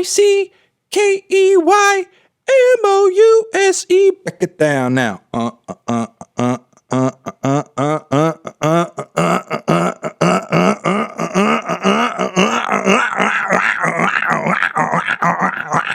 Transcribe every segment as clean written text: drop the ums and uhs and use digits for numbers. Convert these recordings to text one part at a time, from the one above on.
Nicekeymose. Back it down now.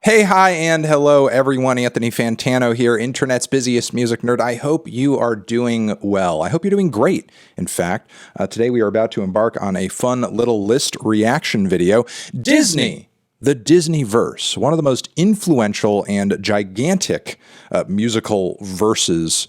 Hey, hi, and hello, everyone. Anthony Fantano here, internet's busiest music nerd. I hope you are doing well. I hope you're doing great. In fact, today we are about to embark on a fun little list reaction video. Disney! The Disney-verse, one of the most influential and gigantic musical verses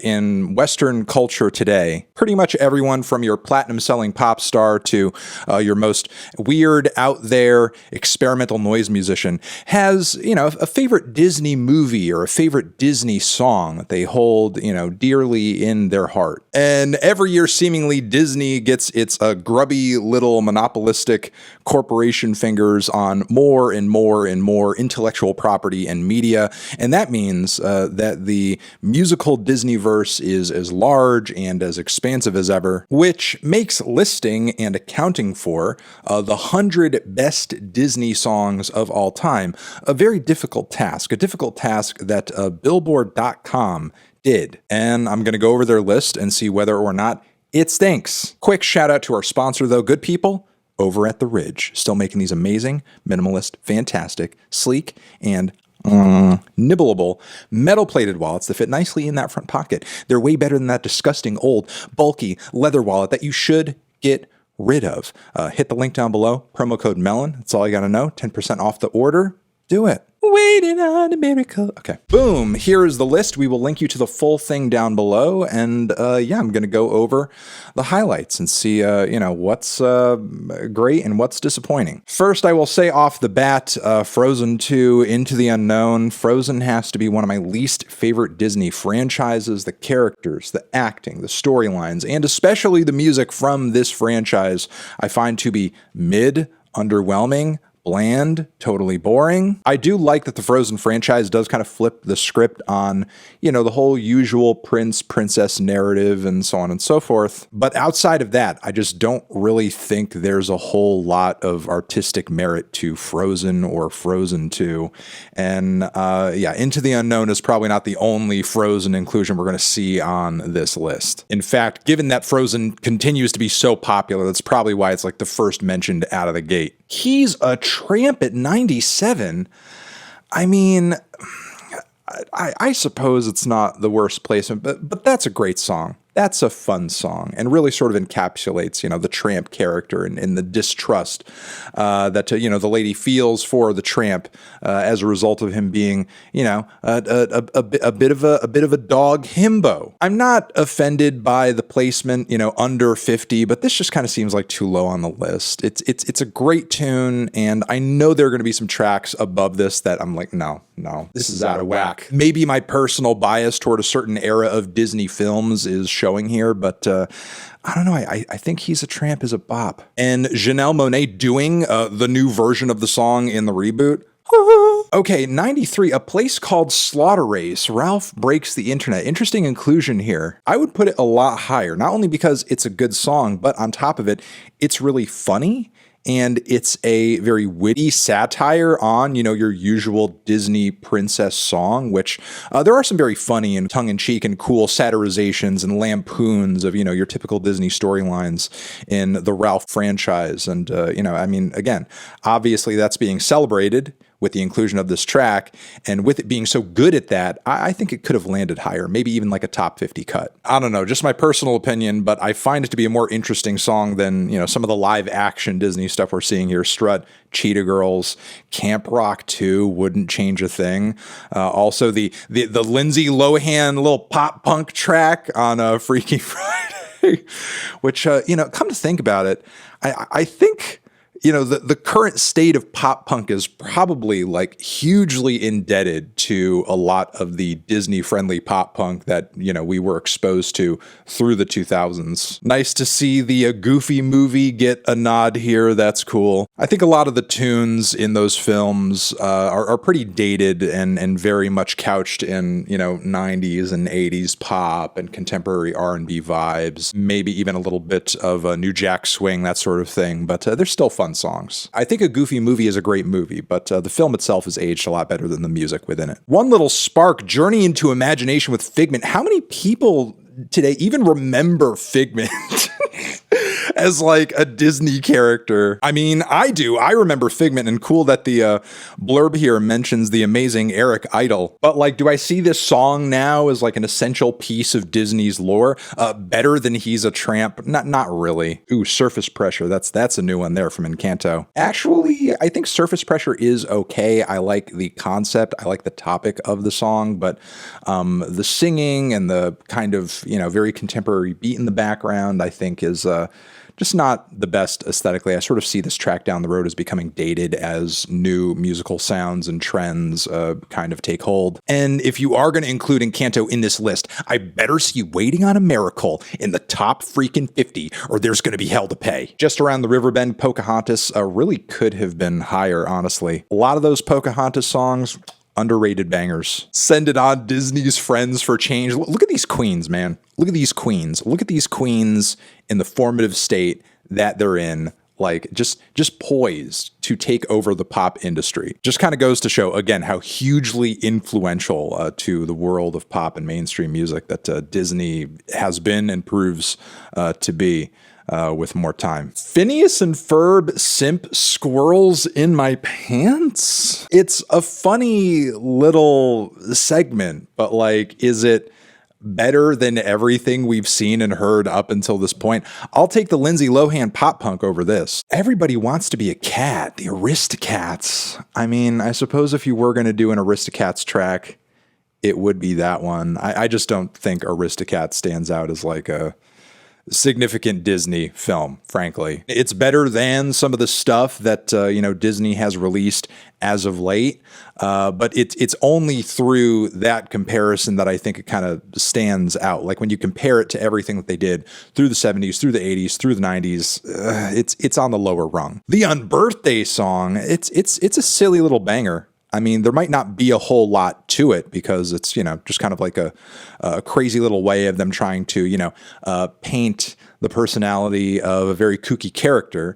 in Western culture today. Pretty much everyone from your platinum-selling pop star to your most weird, out-there, experimental noise musician has, a favorite Disney movie or a favorite Disney song that they hold, dearly in their heart. And every year, seemingly, Disney gets its grubby little monopolistic corporation fingers on more and more and more intellectual property and media, and that means that the musical Disneyverse is as large and as expansive as ever, which makes listing and accounting for the 100 best Disney songs of all time a very difficult task, that Billboard.com did. And I'm going to go over their list and see whether or not it stinks. Quick shout out to our sponsor, though, good people over at The Ridge, still making these amazing, minimalist, fantastic, sleek, and nibbleable metal-plated wallets that fit nicely in that front pocket. They're way better than that disgusting, old, bulky leather wallet that you should get rid of. Hit the link down below, promo code MELON. That's all you gotta know. 10% off the order. Do it. Waiting on a miracle. Okay. Boom. Here is the list. We will link you to the full thing down below. And I'm going to go over the highlights and see, what's great and what's disappointing. First, I will say off the bat, Frozen 2, Into the Unknown. Frozen has to be one of my least favorite Disney franchises. The characters, the acting, the storylines, and especially the music from this franchise I find to be mid, underwhelming, bland, totally boring. I do like that the Frozen franchise does kind of flip the script on, the whole usual prince-princess narrative and so on and so forth. But outside of that, I just don't really think there's a whole lot of artistic merit to Frozen or Frozen 2. And Into the Unknown is probably not the only Frozen inclusion we're going to see on this list. In fact, given that Frozen continues to be so popular, that's probably why it's like the first mentioned out of the gate. He's a Tramp at 97. I mean, I suppose it's not the worst placement, but that's a great song. That's a fun song and really sort of encapsulates, the Tramp character and the distrust that, the lady feels for the Tramp as a result of him being, a bit of a dog himbo. I'm not offended by the placement, under 50, but this just kind of seems like too low on the list. It's a great tune, and I know there are going to be some tracks above this that I'm like, no, this is out of whack. Maybe my personal bias toward a certain era of Disney films is showing here, but I don't know. I think He's a Tramp is a bop. And Janelle Monáe doing the new version of the song in the reboot. Okay, 93, A Place Called Slaughter Race, Ralph Breaks the Internet. Interesting inclusion here. I would put it a lot higher, not only because it's a good song, but on top of it, it's really funny. And it's a very witty satire on, your usual Disney princess song, which there are some very funny and tongue-in-cheek and cool satirizations and lampoons of, your typical Disney storylines in the Ralph franchise. And, again, obviously that's being celebrated with the inclusion of this track, and with it being so good at that, I think it could have landed higher, maybe even like a top 50 cut. I don't know, just my personal opinion, but I find it to be a more interesting song than, some of the live action Disney stuff we're seeing here. Strut, Cheetah Girls, Camp Rock 2, wouldn't change a thing. Also the Lindsay Lohan little pop punk track on Freaky Friday, which, come to think about it, I think the current state of pop punk is probably like hugely indebted to a lot of the Disney friendly pop punk that, we were exposed to through the 2000s. Nice to see the Goofy movie get a nod here. That's cool. I think a lot of the tunes in those films are pretty dated and very much couched in, 90s and 80s pop and contemporary R&B vibes, maybe even a little bit of a New Jack Swing, that sort of thing. But they're still fun fun songs. I think A Goofy Movie is a great movie, but the film itself has aged a lot better than the music within it. One Little Spark, Journey into Imagination with Figment. How many people today even remember Figment as like a Disney character? I mean, I do. I remember Figment, and cool that the blurb here mentions the amazing Eric Idle. But like, do I see this song now as like an essential piece of Disney's lore? Better than He's a Tramp? Not really. Ooh, Surface Pressure. That's a new one there from Encanto. Actually, I think Surface Pressure is okay. I like the concept. I like the topic of the song, but the singing and the kind of, very contemporary beat in the background, I think is just not the best aesthetically. I sort of see this track down the road as becoming dated as new musical sounds and trends kind of take hold. And if you are going to include Encanto in this list, I better see Waiting on a Miracle in the top freaking 50, or there's going to be hell to pay. Just Around the River Bend, Pocahontas really could have been higher, honestly. A lot of those Pocahontas songs, underrated bangers. Send It On, Disney's Friends for Change. Look at these queens, man. Look at these queens. Look at these queens in the formative state that they're in, like just poised to take over the pop industry. Just kind of goes to show, again, how hugely influential to the world of pop and mainstream music that Disney has been and proves to be. With more time. Phineas and Ferb, Simp, Squirrels in My Pants? It's a funny little segment, but like, is it better than everything we've seen and heard up until this point? I'll take the Lindsay Lohan pop punk over this. Everybody Wants to Be a Cat, the Aristocats. I mean, I suppose if you were going to do an Aristocats track, it would be that one. I just don't think Aristocats stands out as like a significant Disney film, frankly. It's better than some of the stuff that Disney has released as of late, but it's only through that comparison that I think it kind of stands out. Like when you compare it to everything that they did through the 70s, through the 80s, through the 90s, it's on the lower rung. The Unbirthday Song, it's a silly little banger. I mean, there might not be a whole lot to it because it's, just kind of like a crazy little way of them trying to, paint the personality of a very kooky character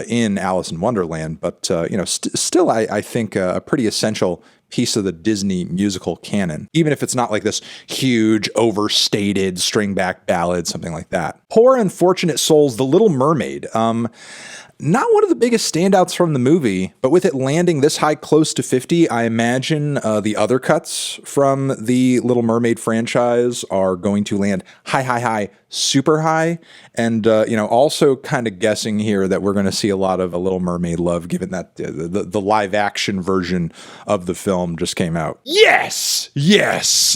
in Alice in Wonderland. But, still, I think a pretty essential piece of the Disney musical canon, even if it's not like this huge, overstated string back ballad, something like that. Poor Unfortunate Souls, The Little Mermaid. Not one of the biggest standouts from the movie, but with it landing this high, close to 50, I imagine the other cuts from the Little Mermaid franchise are going to land high, super high. And, also kind of guessing here that we're going to see a lot of a Little Mermaid love, given that the live action version of the film just came out. Yes!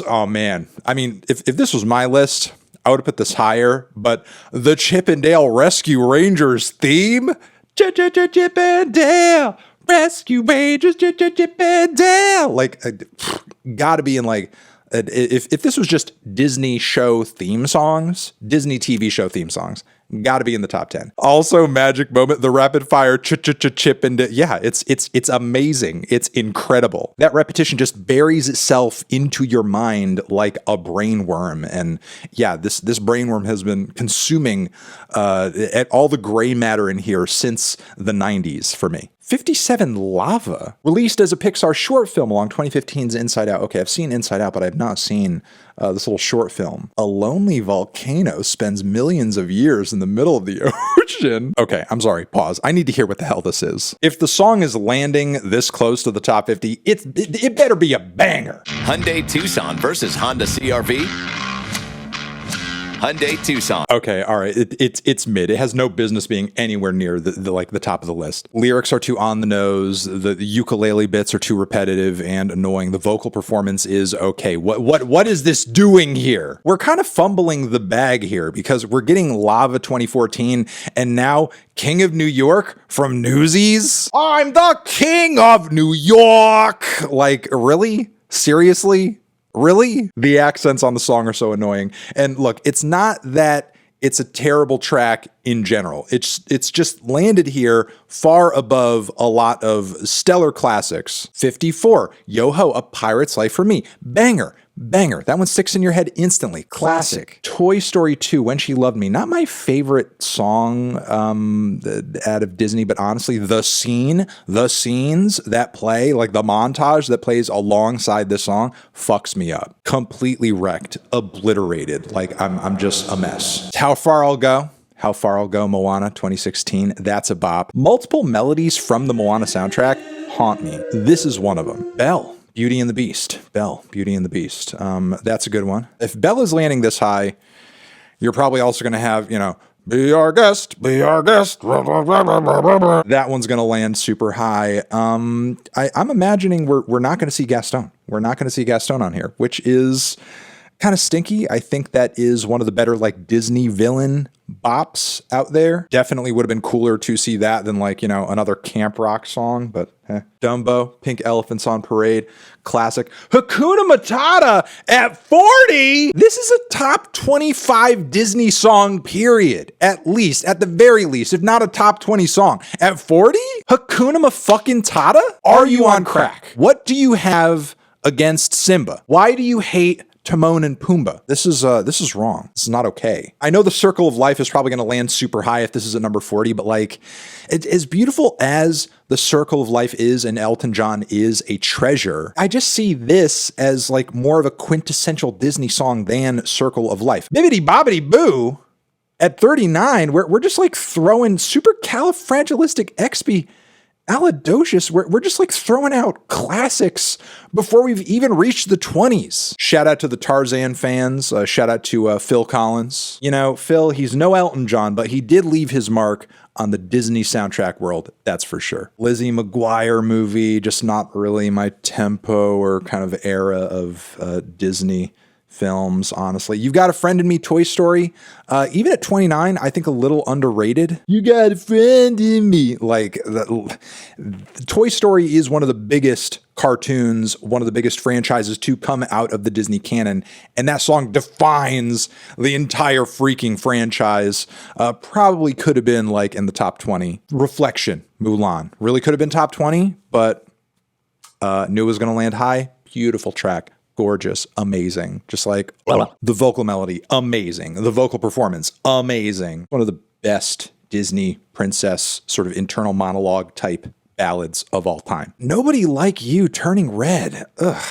Oh, man. I mean, if this was my list, I would have put this higher, but the Chip and Dale Rescue Rangers theme, Chip and Dale Rescue Rangers, Chip and Dale, like, gotta be in like, if this was just Disney show theme songs, Disney TV show theme songs, got to be in the top 10. Also, Magic Moment, the rapid fire chip and yeah, it's amazing. It's incredible. That repetition just buries itself into your mind like a brainworm. And yeah, this brainworm has been consuming at all the gray matter in here since the 90s for me. 57 Lava, released as a Pixar short film along 2015's Inside Out. Okay, I've seen Inside Out, but I've not seen this little short film. A lonely volcano spends millions of years in the middle of the ocean. Okay, I'm sorry, pause. I need to hear what the hell this is. If the song is landing this close to the top 50, it better be a banger. Hyundai Tucson versus Honda CR-V. Hyundai Tucson. Okay, all right. It's mid. It has no business being anywhere near the top of the list. Lyrics are too on the nose. The ukulele bits are too repetitive and annoying. The vocal performance is okay. What is this doing here? We're kind of fumbling the bag here because we're getting Lava 2014 and now King of New York from Newsies. I'm the King of New York. Like, really? Seriously? Really? The accents on the song are so annoying. And look, it's not that it's a terrible track in general. It's just landed here far above a lot of stellar classics. 54, Yo Ho, A Pirate's Life for Me. Banger. Banger. That one sticks in your head instantly. Classic. Toy Story 2, When She Loved Me. Not my favorite song out of Disney, but honestly, the scenes that play, like the montage that plays alongside this song, fucks me up. Completely wrecked, obliterated. Like I'm just a mess. How Far I'll Go. How Far I'll Go, Moana 2016. That's a bop. Multiple melodies from the Moana soundtrack haunt me. This is one of them. Belle. Beauty and the Beast. Belle, Beauty and the Beast. That's a good one. If Belle is landing this high, you're probably also going to have, Be Our Guest, Be Our Guest. That one's going to land super high. I'm imagining we're not going to see Gaston. We're not going to see Gaston on here, which is kind of stinky. I think that is one of the better like Disney villain bops out there. Definitely would have been cooler to see that than like, another camp rock song, but Dumbo, Pink Elephants on Parade, classic. Hakuna Matata at 40. This is a top 25 Disney song, period. At least, at the very least, if not a top 20 song. At 40? Hakuna fucking Tata? Are you on crack? What do you have against Simba? Why do you hate Timon and Pumbaa? This is wrong. This is not okay. I know The Circle of Life is probably going to land super high if this is at number 40, but like, as beautiful as The Circle of Life is and Elton John is a treasure, I just see this as like more of a quintessential Disney song than Circle of Life. Bibbidi Bobbidi Boo at 39, we're just like throwing supercalifragilisticexpialidocious. We're just like throwing out classics before we've even reached the 20s. Shout out to the Tarzan fans. Shout out to Phil Collins. Phil, he's no Elton John, but he did leave his mark on the Disney soundtrack world. That's for sure. Lizzie McGuire movie, just not really my tempo or kind of era of Disney films, honestly. You've Got a Friend in Me, Toy Story. Even at 29, I think a little underrated. You got a friend in me. Like, Toy Story is one of the biggest cartoons, one of the biggest franchises to come out of the Disney canon, and that song defines the entire freaking franchise. Probably could have been like in the top 20. Reflection, Mulan. Really could have been top 20, but knew it was going to land high. Beautiful track. Gorgeous, amazing. Just like the vocal melody, amazing. The vocal performance, amazing. One of the best Disney princess sort of internal monologue type ballads of all time. Nobody Like You, Turning Red. Ugh.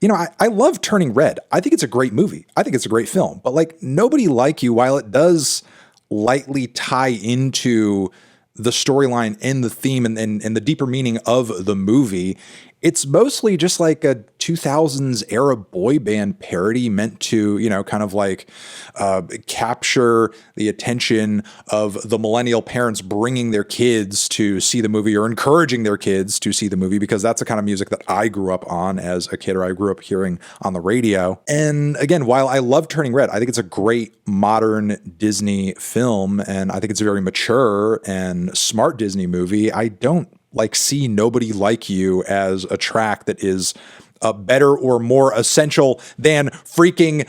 I love Turning Red. I think it's a great movie. I think it's a great film. But like Nobody Like You, while it does lightly tie into the storyline and the theme and the deeper meaning of the movie, it's mostly just like a 2000s era boy band parody meant to, kind of like capture the attention of the millennial parents bringing their kids to see the movie or encouraging their kids to see the movie, because that's the kind of music that I grew up on as a kid, or I grew up hearing on the radio. And again, while I love Turning Red, I think it's a great modern Disney film, and I think it's a very mature and smart Disney movie. I don't see Nobody Like You as a track that is better or more essential than freaking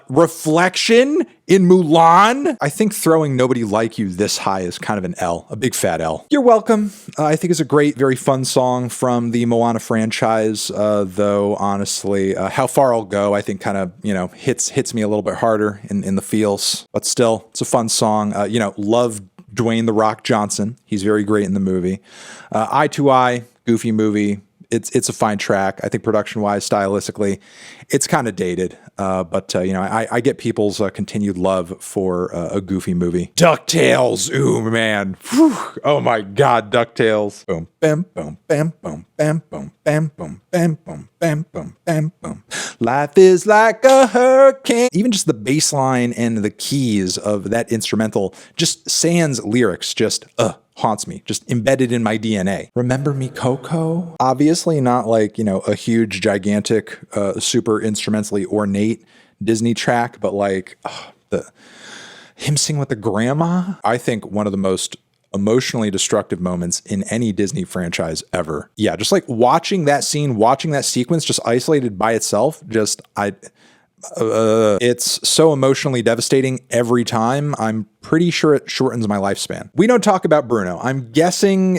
Reflection in Mulan. I think throwing Nobody Like You this high is kind of an L, a big fat L. You're welcome. I think it's a great, very fun song from the Moana franchise, though honestly, How Far I'll Go, I think kind of, hits me a little bit harder in the feels, but still, it's a fun song. Love Dwayne The Rock Johnson. He's very great in the movie. Eye to Eye, goofy movie. It's a fine track. I think production-wise, stylistically, it's kind of dated. But I get people's continued love for a goofy movie. DuckTales. Ooh, man. Whew. Oh, my God, DuckTales. Boom, bam, boom, bam, boom, bam, boom, bam, boom, bam, boom, bam, boom, bam, boom. Life is like a hurricane. Even just the bass line and the keys of that instrumental, just sans lyrics, just haunts me, just embedded in my DNA. Remember Me Coco? Obviously not like, a huge, gigantic, super instrumentally ornate Disney track, but like him singing with the grandma, I think one of the most emotionally destructive moments in any Disney franchise ever. Yeah, just like watching that scene, watching that sequence just isolated by itself, it's so emotionally devastating every time. I'm pretty sure it shortens my lifespan. We don't talk about Bruno. I'm guessing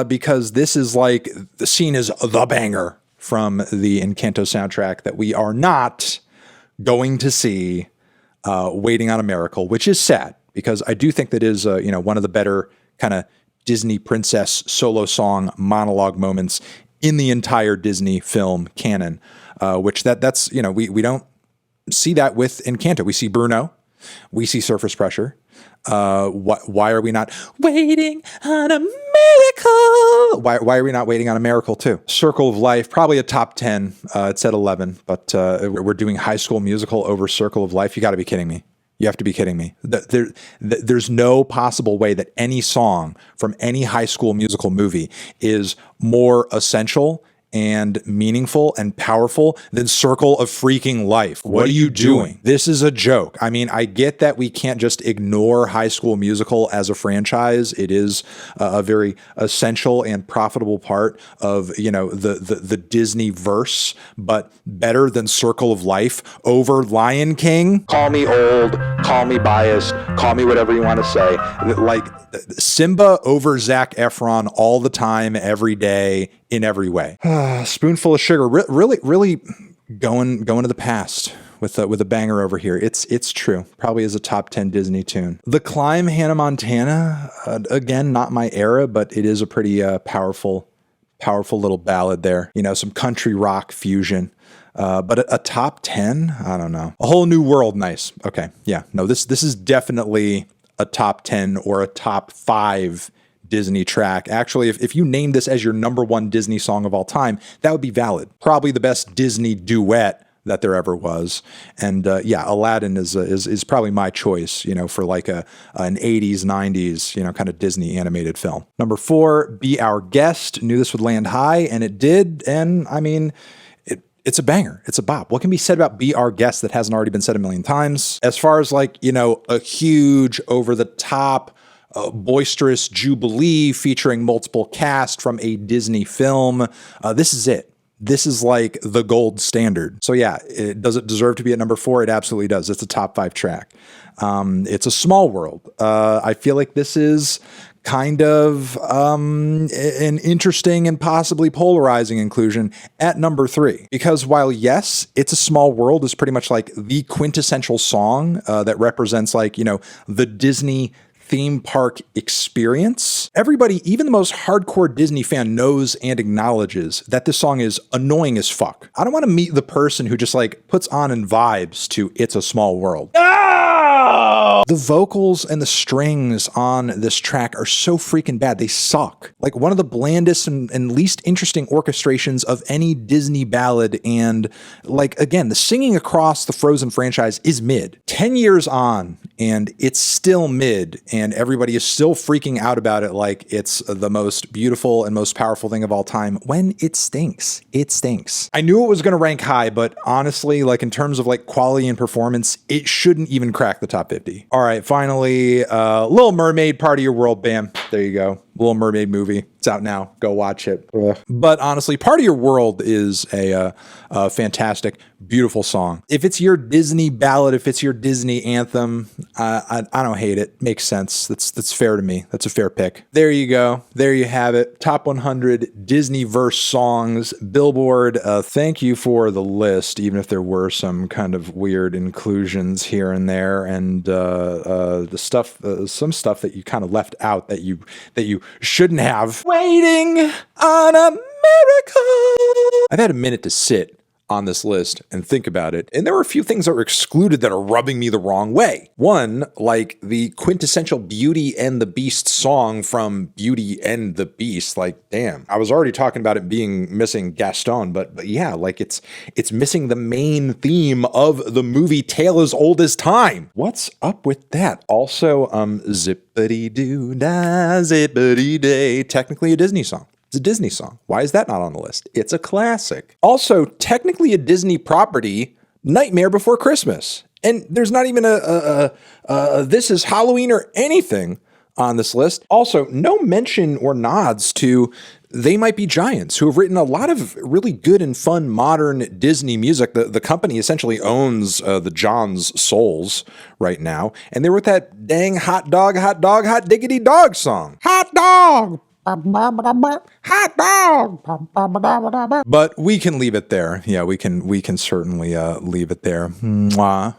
because this is like the scene is the banger from the Encanto soundtrack that we are not going to see Waiting on a Miracle, which is sad because I do think that is one of the better kind of Disney princess solo song monologue moments in the entire Disney film canon. Which that's we don't see that with Encanto. We see Bruno, we see Surface Pressure. Why are we not waiting on a miracle? Why are we not waiting on a miracle too? Circle of Life, probably a top 10. It's at 11, but we're doing High School Musical over Circle of Life. You got to be kidding me. You have to be kidding me. There's no possible way that any song from any High School Musical movie is more essential and meaningful and powerful than Circle of Freaking Life. What are you doing? This is a joke. I mean, I get that we can't just ignore High School Musical as a franchise. It is a very essential and profitable part of, the Disney verse, but better than Circle of Life over Lion King? Call me old, call me biased, call me whatever you want to say. Like Simba over Zac Efron all the time, every day, in every way. Spoonful of Sugar, really going to the past with a banger over here. It's true. Probably is a top 10 Disney tune. The Climb, Hannah Montana, again, not my era, but it is a pretty powerful little ballad there. Some country rock fusion. But a top 10, I don't know. A Whole New World, nice. Okay, yeah, no, this is definitely a top 10 or a top 5 Disney track. Actually, if you named this as your number one Disney song of all time, that would be valid. Probably the best Disney duet that there ever was. And Aladdin is probably my choice, for like an 80s, 90s, kind of Disney animated film. Number 4, Be Our Guest. Knew this would land high, and it did. And I mean, it's a banger. It's a bop. What can be said about Be Our Guest that hasn't already been said a million times? As far as a huge, over-the-top, boisterous jubilee featuring multiple cast from a Disney film, this is it. This is like the gold standard. So yeah, does it deserve to be at number 4? It absolutely does. It's a top 5 track. It's a small world. I feel like this is kind of an interesting and possibly polarizing inclusion at number 3. Because while yes, It's a Small World is pretty much like the quintessential song that represents the Disney theme park experience, everybody, even the most hardcore Disney fan, knows and acknowledges that this song is annoying as fuck. I don't want to meet the person who just puts on and vibes to It's a Small World. No! The vocals and the strings on this track are so freaking bad. They suck. Like one of the blandest and least interesting orchestrations of any Disney ballad. And again, the singing across the Frozen franchise is mid. 10 years on, and it's still mid, and everybody is still freaking out about it like it's the most beautiful and most powerful thing of all time, when it stinks. It stinks. I knew it was going to rank high, but honestly, in terms of quality and performance, it shouldn't even crack the top 50. All right, finally, Little Mermaid, Part of Your World, bam. There you go. Little Mermaid movie. It's out now. Go watch it. Ugh. But honestly, Part of Your World is a fantastic, beautiful song. If it's your Disney ballad, if it's your Disney anthem, I don't hate it. Makes sense. That's fair to me. That's a fair pick. There you go. There you have it. Top 100 Disney-verse songs. Billboard, thank you for the list, even if there were some kind of weird inclusions here and there, and some stuff that you kind of left out that you shouldn't have. Waiting on a miracle. I've had a minute to sit on this list and think about it, and there were a few things that were excluded that are rubbing me the wrong way. One, like the quintessential Beauty and the Beast song from Beauty and the Beast. Damn, I was already talking about it being missing Gaston, but yeah, it's missing the main theme of the movie Tale as Old as Time. What's up with that? Also, zippity-doo-dah, zippity-day, technically a Disney song. It's a Disney song. Why is that not on the list? It's a classic. Also, technically a Disney property, Nightmare Before Christmas. And there's not even a This Is Halloween or anything on this list. Also, no mention or nods to They Might Be Giants, who have written a lot of really good and fun modern Disney music. The company essentially owns the John's Souls right now. And they're with that dang hot diggity dog song. Hot dog! Hot dog. But we can leave it there. Yeah, we can certainly leave it there. Mwah.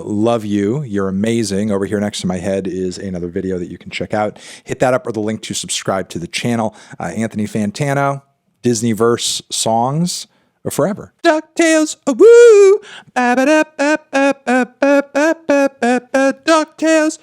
Love you. You're amazing. Over here next to my head is another video that you can check out. Hit that up or the link to subscribe to the channel. Anthony Fantano, Disneyverse songs forever. DuckTales, woo! DuckTales,